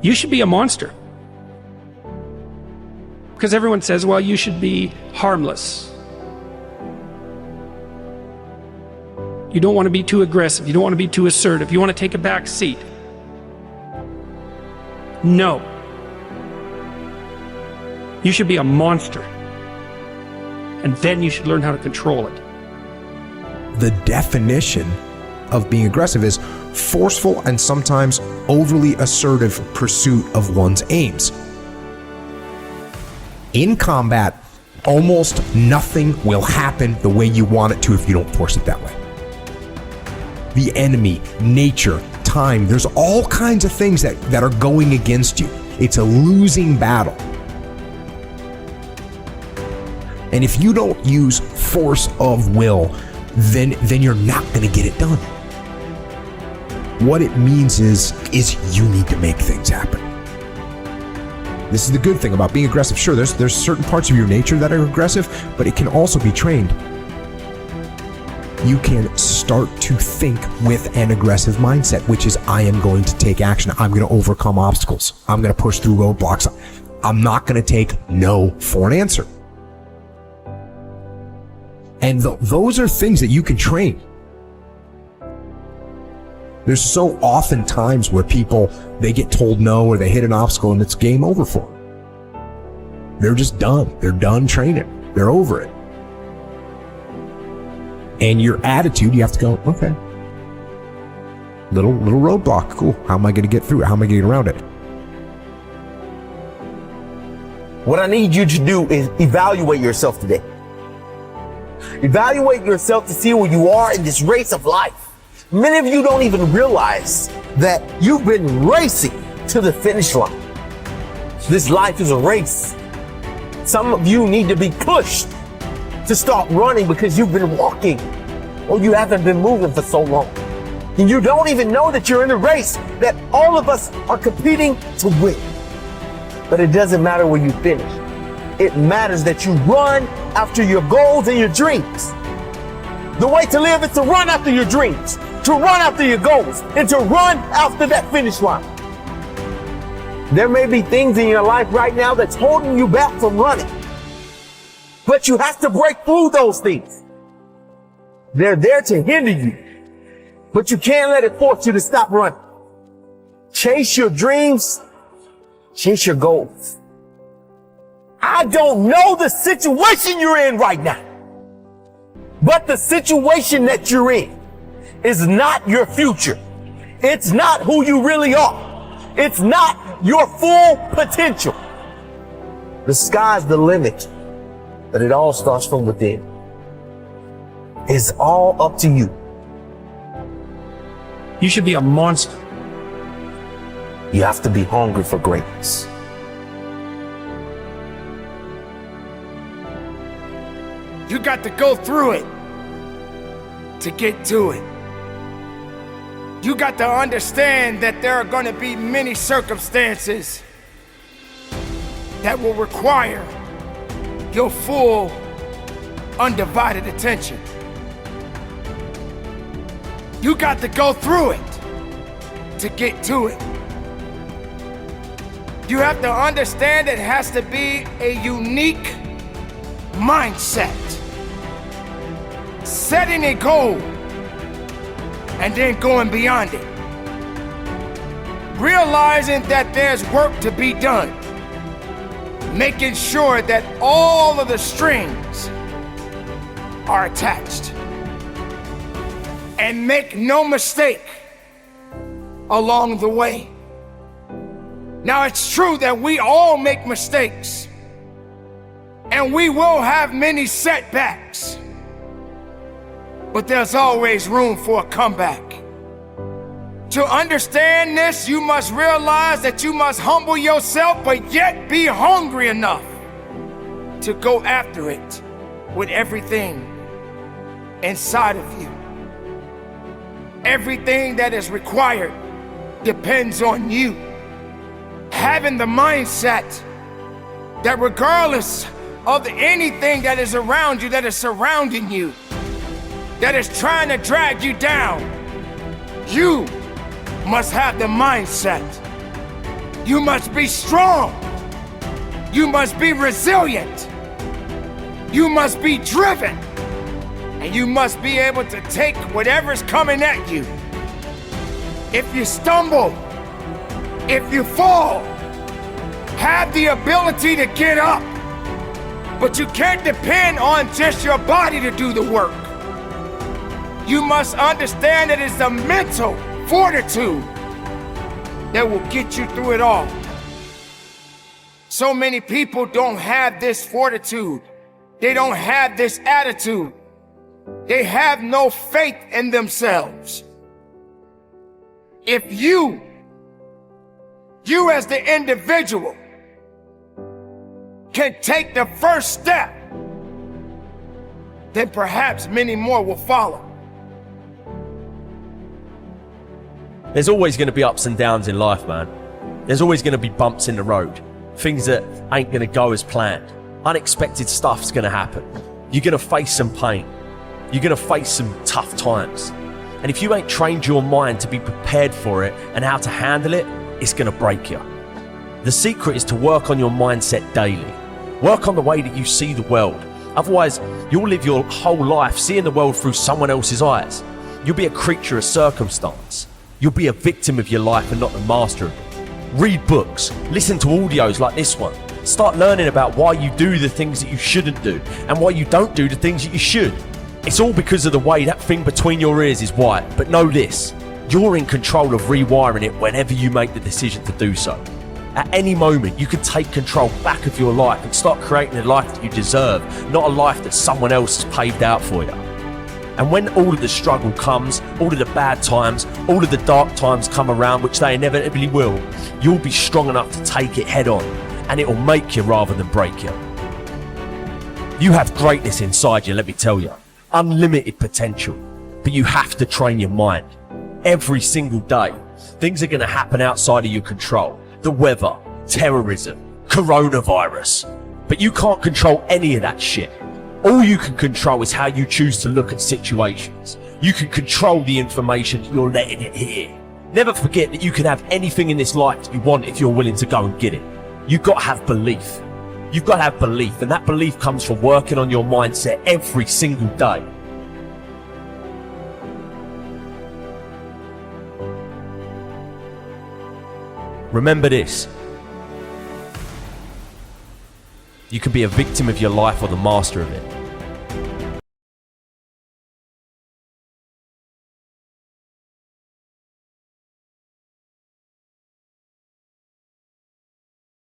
You should be a monster. Because everyone says, well, you should be harmless. You don't want to be too aggressive. You don't want to be too assertive. You want to take a back seat. No. You should be a monster. And then you should learn how to control it. The definition of being aggressive is forceful and sometimes overly assertive pursuit of one's aims. In combat, almost nothing will happen the way you want it to if you don't force it that way. The enemy, nature, time, there's all kinds of things that are going against you. It's a losing battle. And if you don't use force of will, then you're not going to get it done. What it means is you need to make things happen. This is the good thing about being aggressive. Sure, there's certain parts of your nature that are aggressive, but it can also be trained. You can start to think with an aggressive mindset, which is, I am going to take action. I'm going to overcome obstacles. I'm going to push through roadblocks. I'm not going to take no for an answer. And those are things that you can train. There's so often times where people, they get told no or they hit an obstacle and it's game over for them. They're just done. They're done training. They're over it. And your attitude, you have to go, okay, little roadblock, cool. How am I going to get through it? How am I going to get around it? What I need you to do is evaluate yourself today. Evaluate yourself to see where you are in this race of life. Many of you don't even realize that you've been racing to the finish line. This life is a race. Some of you need to be pushed to start running because you've been walking or you haven't been moving for so long. And you don't even know that you're in a race that all of us are competing to win. But it doesn't matter where you finish. It matters that you run after your goals and your dreams. The way to live is to run after your dreams, to run after your goals, and to run after that finish line. There may be things in your life right now that's holding you back from running, but you have to break through those things. They're there to hinder you, but you can't let it force you to stop running. Chase your dreams, chase your goals. I don't know the situation you're in right now, but the situation that you're in is not your future. It's not who you really are. It's not your full potential. The sky's the limit, but it all starts from within. It's all up to you. You should be a monster. You have to be hungry for greatness. You got to go through it to get to it. You got to understand that there are going to be many circumstances that will require your full, undivided attention. You got to go through it to get to it. You have to understand it has to be a unique mindset. Setting a goal and then going beyond it. Realizing that there's work to be done. Making sure that all of the strings are attached. And make no mistake along the way. Now, it's true that we all make mistakes. And we will have many setbacks. But there's always room for a comeback. To understand this, you must realize that you must humble yourself, but yet be hungry enough to go after it with everything inside of you. Everything that is required depends on you. Having the mindset that regardless of anything that is around you, that is surrounding you, that is trying to drag you down, you must have the mindset. You must be strong. You must be resilient. You must be driven. And you must be able to take whatever's coming at you. If you stumble, if you fall, have the ability to get up. But you can't depend on just your body to do the work. You must understand that it's the mental fortitude that will get you through it all. So many people don't have this fortitude. They don't have this attitude. They have no faith in themselves. If you as the individual can take the first step, then perhaps many more will follow. There's always going to be ups and downs in life, man. There's always going to be bumps in the road. Things that ain't going to go as planned. Unexpected stuff's going to happen. You're going to face some pain. You're going to face some tough times. And if you ain't trained your mind to be prepared for it and how to handle it, it's going to break you. The secret is to work on your mindset daily. Work on the way that you see the world. Otherwise, you'll live your whole life seeing the world through someone else's eyes. You'll be a creature of circumstance. You'll be a victim of your life and not the master of it. Read books. Listen to audios like this one. Start learning about why you do the things that you shouldn't do and why you don't do the things that you should. It's all because of the way that thing between your ears is wired. But know this, you're in control of rewiring it whenever you make the decision to do so. At any moment, you can take control back of your life and start creating a life that you deserve, not a life that someone else has paved out for you. And when all of the struggle comes, all of the bad times, all of the dark times come around, which they inevitably will, you'll be strong enough to take it head on, and it will make you rather than break you. You have greatness inside you, let me tell you. Unlimited potential, but you have to train your mind. Every single day, things are going to happen outside of your control. The weather, terrorism, coronavirus. But you can't control any of that shit. All you can control is how you choose to look at situations. You can control the information that you're letting it hear. Never forget that you can have anything in this life that you want if you're willing to go and get it. You've got to have belief. You've got to have belief, and that belief comes from working on your mindset every single day. Remember this. You can be a victim of your life or the master of it.